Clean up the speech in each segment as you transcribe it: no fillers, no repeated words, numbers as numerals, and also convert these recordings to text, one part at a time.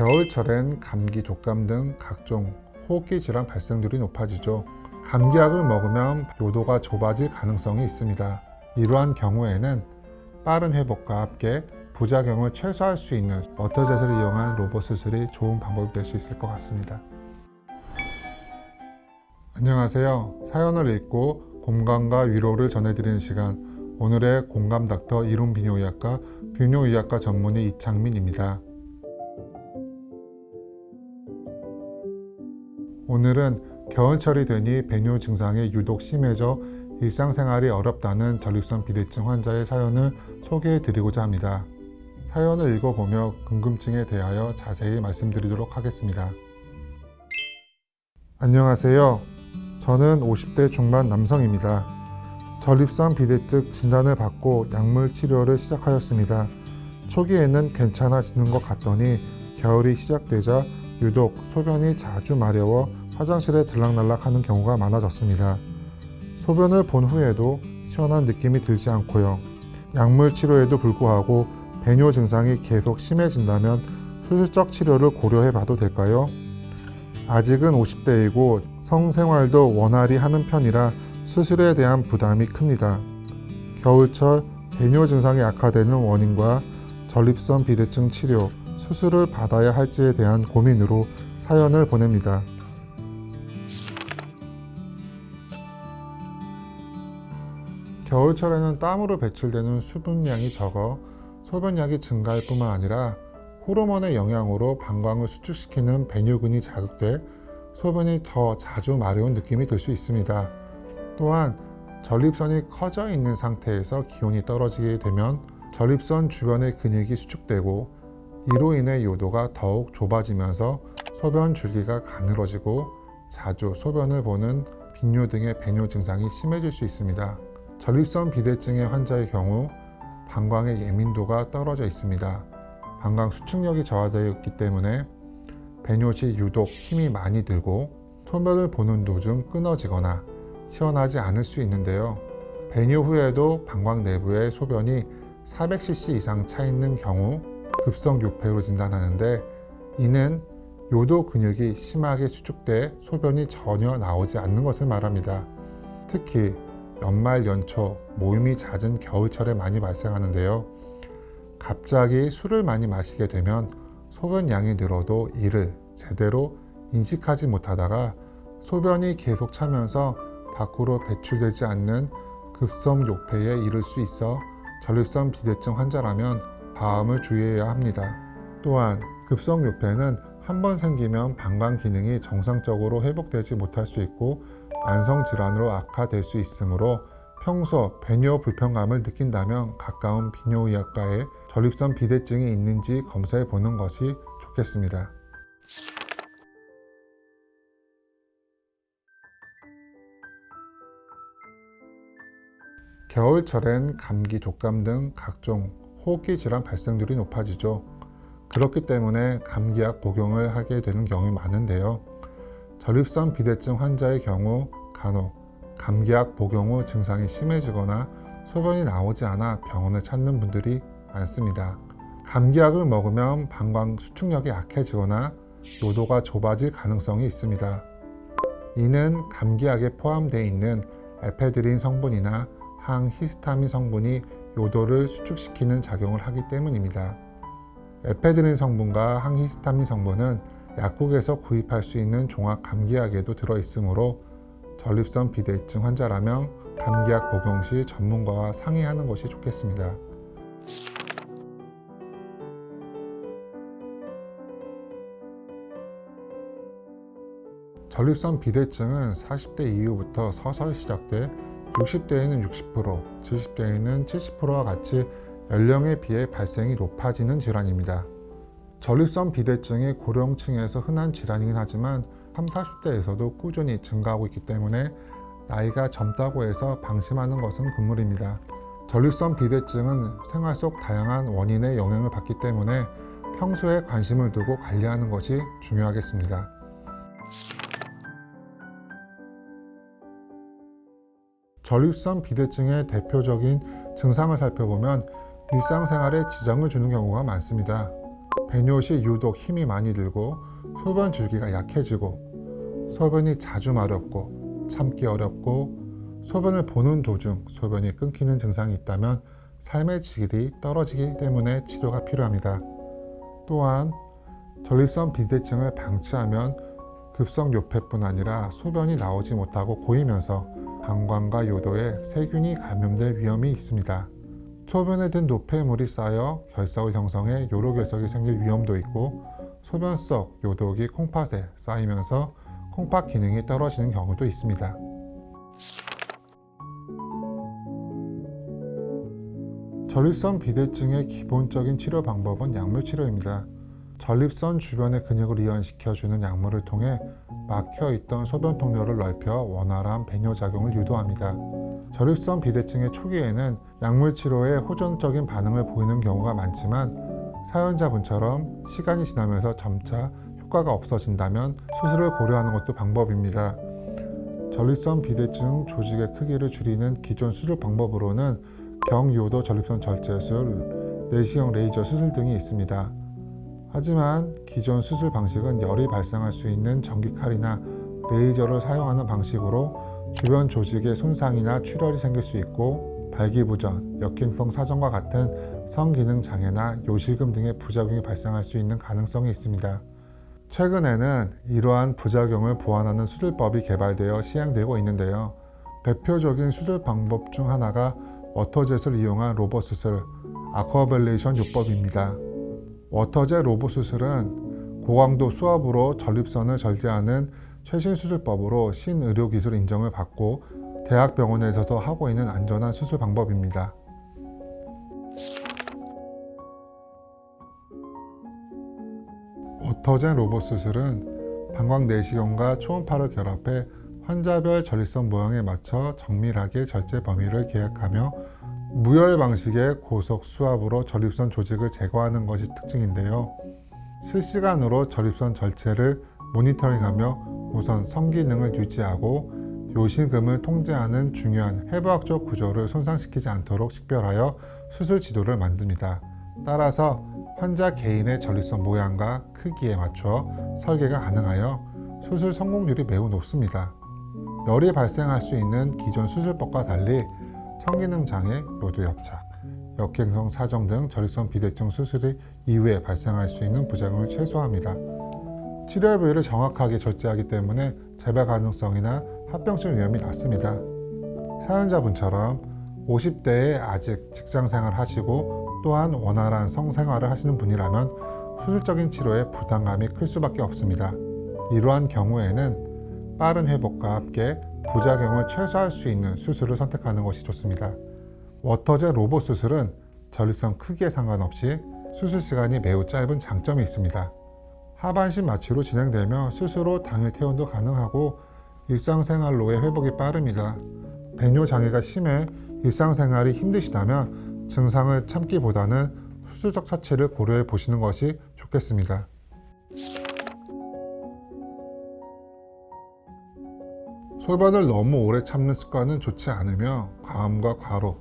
겨울철엔 감기, 독감 등 각종 호흡기 질환 발생률이 높아지죠. 감기약을 먹으면 요도가 좁아질 가능성이 있습니다. 이러한 경우에는 빠른 회복과 함께 부작용을 최소화할 수 있는 워터젯을 이용한 로봇 수술이 좋은 방법이 될 수 있을 것 같습니다. 안녕하세요. 사연을 읽고 공감과 위로를 전해드리는 시간, 오늘의 공감 닥터 이론 비뇨의학과 비뇨의학과 전문의 이창민입니다. 오늘은 겨울철이 되니 배뇨 증상이 유독 심해져 일상생활이 어렵다는 전립선 비대증 환자의 사연을 소개해 드리고자 합니다. 사연을 읽어보며 궁금증에 대하여 자세히 말씀드리도록 하겠습니다. 안녕하세요. 저는 50대 중반 남성입니다. 전립선 비대증 진단을 받고 약물 치료를 시작하였습니다. 초기에는 괜찮아지는 것 같더니 겨울이 시작되자 유독 소변이 자주 마려워 화장실에 들락날락하는 경우가 많아졌습니다. 소변을 본 후에도 시원한 느낌이 들지 않고요. 약물 치료에도 불구하고 배뇨 증상이 계속 심해진다면 수술적 치료를 고려해 봐도 될까요? 아직은 50대이고 성생활도 원활히 하는 편이라 수술에 대한 부담이 큽니다. 겨울철 배뇨 증상이 악화되는 원인과 전립선 비대증 치료, 수술을 받아야 할지에 대한 고민으로 사연을 보냅니다. 겨울철에는 땀으로 배출되는 수분량이 적어 소변량이 증가할 뿐만 아니라 호르몬의 영향으로 방광을 수축시키는 배뇨근이 자극돼 소변이 더 자주 마려운 느낌이 들 수 있습니다. 또한 전립선이 커져 있는 상태에서 기온이 떨어지게 되면 전립선 주변의 근육이 수축되고 이로 인해 요도가 더욱 좁아지면서 소변 줄기가 가늘어지고 자주 소변을 보는 빈뇨 등의 배뇨 증상이 심해질 수 있습니다. 전립선 비대증의 환자의 경우 방광의 예민도가 떨어져 있습니다. 방광 수축력이 저하되어 있기 때문에 배뇨 시 유독 힘이 많이 들고 소변을 보는 도중 끊어지거나 시원하지 않을 수 있는데요. 배뇨 후에도 방광 내부의 소변이 400cc 이상 차 있는 경우 급성 요폐로 진단하는데, 이는 요도 근육이 심하게 수축돼 소변이 전혀 나오지 않는 것을 말합니다. 특히 연말 연초 모임이 잦은 겨울철에 많이 발생하는데요. 갑자기 술을 많이 마시게 되면 소변량이 늘어도 이를 제대로 인식하지 못하다가 소변이 계속 차면서 밖으로 배출되지 않는 급성 요폐에 이를 수 있어 전립선 비대증 환자라면 다음을 주의해야 합니다. 또한 급성 요폐는 한번 생기면 방광 기능이 정상적으로 회복되지 못할 수 있고 만성 질환으로 악화될 수 있으므로 평소 배뇨 불편감을 느낀다면 가까운 비뇨의학과에 전립선 비대증이 있는지 검사해 보는 것이 좋겠습니다. 겨울철엔 감기, 독감 등 각종 호흡기 질환 발생률이 높아지죠. 그렇기 때문에 감기약 복용을 하게 되는 경우가 많은데요. 전립선 비대증 환자의 경우 간혹 감기약 복용 후 증상이 심해지거나 소변이 나오지 않아 병원을 찾는 분들이 많습니다. 감기약을 먹으면 방광 수축력이 약해지거나 요도가 좁아질 가능성이 있습니다. 이는 감기약에 포함되어 있는 에페드린 성분이나 항히스타민 성분이 요도를 수축시키는 작용을 하기 때문입니다. 에페드린 성분과 항히스타민 성분은 약국에서 구입할 수 있는 종합 감기약에도 들어있으므로 전립선 비대증 환자라면 감기약 복용 시 전문가와 상의하는 것이 좋겠습니다. 전립선 비대증은 40대 이후부터 서서히 시작돼 60대에는 60%, 70대에는 70%와 같이 연령에 비해 발생이 높아지는 질환입니다. 전립선 비대증이 고령층에서 흔한 질환이긴 하지만 30, 40대에서도 꾸준히 증가하고 있기 때문에 나이가 젊다고 해서 방심하는 것은 금물입니다. 전립선 비대증은 생활 속 다양한 원인의 영향을 받기 때문에 평소에 관심을 두고 관리하는 것이 중요하겠습니다. 전립선 비대증의 대표적인 증상을 살펴보면 일상생활에 지장을 주는 경우가 많습니다. 배뇨 시 유독 힘이 많이 들고 소변 줄기가 약해지고 소변이 자주 마렵고 참기 어렵고 소변을 보는 도중 소변이 끊기는 증상이 있다면 삶의 질이 떨어지기 때문에 치료가 필요합니다. 또한 전립선 비대증을 방치하면 급성 요폐뿐 아니라 소변이 나오지 못하고 고이면서 방광과 요도에 세균이 감염될 위험이 있습니다. 소변에 든 노폐물이 쌓여 결석을 형성해 요로결석이 생길 위험도 있고 소변 속 요독이 콩팥에 쌓이면서 콩팥 기능이 떨어지는 경우도 있습니다. 전립선 비대증의 기본적인 치료 방법은 약물 치료입니다. 전립선 주변의 근육을 이완시켜주는 약물을 통해 막혀있던 소변 통로를 넓혀 원활한 배뇨 작용을 유도합니다. 전립선 비대증의 초기에는 약물 치료에 호전적인 반응을 보이는 경우가 많지만 사연자분처럼 시간이 지나면서 점차 효과가 없어진다면 수술을 고려하는 것도 방법입니다. 전립선 비대증 조직의 크기를 줄이는 기존 수술 방법으로는 경요도 전립선 절제술, 내시경 레이저 수술 등이 있습니다. 하지만 기존 수술 방식은 열이 발생할 수 있는 전기칼이나 레이저를 사용하는 방식으로 주변 조직에 손상이나 출혈이 생길 수 있고 발기부전, 역행성 사정과 같은 성기능 장애나 요실금 등의 부작용이 발생할 수 있는 가능성이 있습니다. 최근에는 이러한 부작용을 보완하는 수술법이 개발되어 시행되고 있는데요. 대표적인 수술 방법 중 하나가 워터젯을 이용한 로봇 수술, 아쿠아벨레이션 요법입니다. 워터젯 로봇 수술은 고강도 수압으로 전립선을 절제하는 최신 수술법으로 신의료기술 인정을 받고 대학병원에서도 하고 있는 안전한 수술 방법입니다. 워터젯 로봇 수술은 방광 내시경과 초음파를 결합해 환자별 전립선 모양에 맞춰 정밀하게 절제 범위를 계획하며 무열 방식의 고속 수압으로 전립선 조직을 제거하는 것이 특징인데요. 실시간으로 전립선 절제를 모니터링하며 우선 성기능을 유지하고 요실금을 통제하는 중요한 해부학적 구조를 손상시키지 않도록 식별하여 수술 지도를 만듭니다. 따라서 환자 개인의 전립선 모양과 크기에 맞춰 설계가 가능하여 수술 성공률이 매우 높습니다. 열이 발생할 수 있는 기존 수술법과 달리 성기능 장애, 요도 협착, 역행성 사정 등 전립선 비대증 수술 이후에 발생할 수 있는 부작용을 최소화합니다. 치료 부위를 정확하게 절제하기 때문에 재발 가능성이나 합병증 위험이 낮습니다. 사연자분처럼 50대에 아직 직장생활을 하시고 또한 원활한 성생활을 하시는 분이라면 수술적인 치료에 부담감이 클 수밖에 없습니다. 이러한 경우에는 빠른 회복과 함께 부작용을 최소화할 수 있는 수술을 선택하는 것이 좋습니다. 워터젯 로봇 수술은 전립선 크기에 상관없이 수술 시간이 매우 짧은 장점이 있습니다. 하반신 마취로 진행되며 수술 후 당일 퇴원도 가능하고 일상생활로의 회복이 빠릅니다. 배뇨 장애가 심해 일상생활이 힘드시다면 증상을 참기보다는 수술적 처치를 고려해 보시는 것이 좋겠습니다. 소변을 너무 오래 참는 습관은 좋지 않으며 과음과 과로,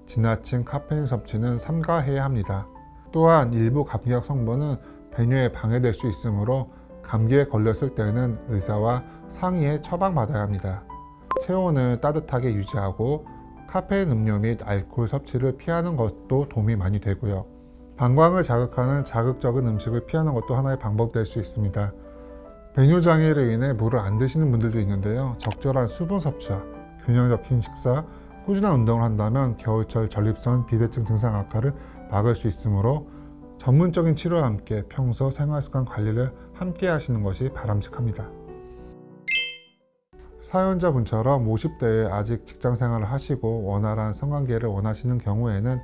지나친 카페인 섭취는 삼가해야 합니다. 또한 일부 감기약 성분은 배뇨에 방해될 수 있으므로 감기에 걸렸을 때는 의사와 상의해 처방받아야 합니다. 체온을 따뜻하게 유지하고 카페인 음료 및 알코올 섭취를 피하는 것도 도움이 많이 되고요. 방광을 자극하는 자극적인 음식을 피하는 것도 하나의 방법이 될 수 있습니다. 배뇨 장애로 인해 물을 안 드시는 분들도 있는데요. 적절한 수분 섭취와 균형 잡힌 식사, 꾸준한 운동을 한다면 겨울철 전립선 비대증 증상 악화를 막을 수 있으므로 전문적인 치료와 함께 평소 생활습관 관리를 함께 하시는 것이 바람직합니다. 사연자분처럼 50대에 아직 직장생활을 하시고 원활한 성관계를 원하시는 경우에는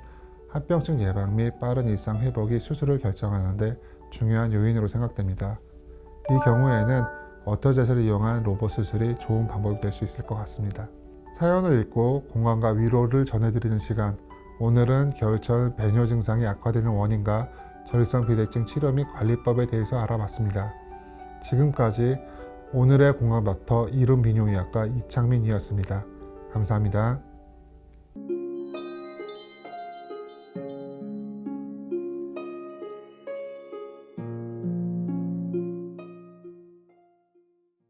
합병증 예방 및 빠른 일상 회복이 수술을 결정하는 데 중요한 요인으로 생각됩니다. 이 경우에는 워터젯을 이용한 로봇 수술이 좋은 방법이 될 수 있을 것 같습니다. 사연을 읽고 공감과 위로를 전해드리는 시간, 오늘은 겨울철 배뇨 증상이 악화되는 원인과 전립선 비대증 치료 및 관리법에 대해서 알아봤습니다. 지금까지 오늘의 공감 닥터 이론 비뇨의학과 이창민이었습니다. 감사합니다.